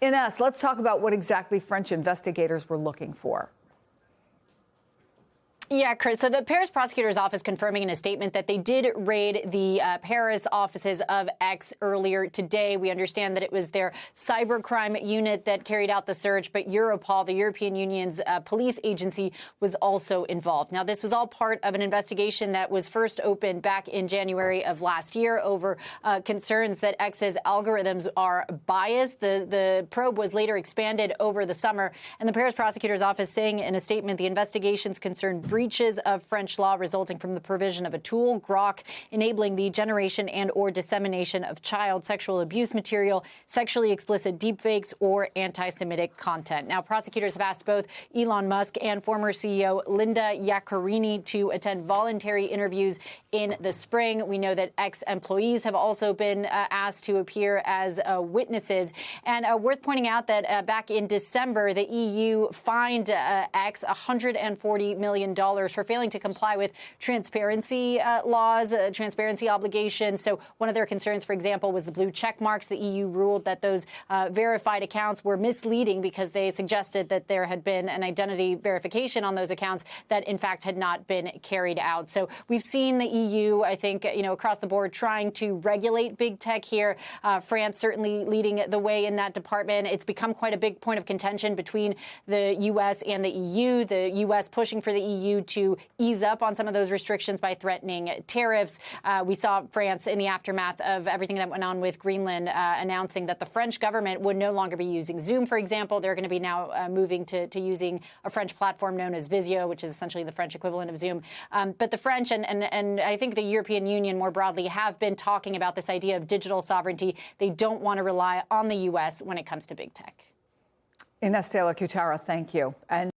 Ines, let's talk about what exactly French investigators were looking for. Yeah, Chris. So the Paris prosecutor's office confirming in a statement that they did raid the Paris offices of X earlier today. We understand that it was their cybercrime unit that carried out the search, but Europol, the European Union's police agency, was also involved. Now, this was all part of an investigation that was first opened back in January of last year over concerns that X's algorithms are biased. The probe was later expanded over the summer, and the Paris prosecutor's office saying in a statement the investigations concerned breaches of French law resulting from the provision of a tool, Grok, enabling the generation and or dissemination of child sexual abuse material, sexually explicit deepfakes, or anti-Semitic content. Now, prosecutors have asked both Elon Musk and former CEO Linda Yaccarini to attend voluntary interviews in the spring. We know that ex-employees have also been asked to appear as witnesses. And worth pointing out that back in December, the EU fined X $140 million for failing to comply with transparency laws, transparency obligations. So one of their concerns, for example, was the blue check marks. The EU ruled that those verified accounts were misleading because they suggested that there had been an identity verification on those accounts that, in fact, had not been carried out. So we've seen the EU, I think, across the board trying to regulate big tech here. France certainly leading the way in that department. It's become quite a big point of contention between the U.S. and the EU, the U.S. pushing for the EU to ease up on some of those restrictions by threatening tariffs. We saw France in the aftermath of everything that went on with Greenland announcing that the French government would no longer be using Zoom, for example. They're going to be now moving to using a French platform known as Visio, which is essentially the French equivalent of Zoom. But the French and I think the European Union more broadly have been talking about this idea of digital sovereignty. They don't want to rely on the U.S. when it comes to big tech. Ines de la Cuetara, thank you. And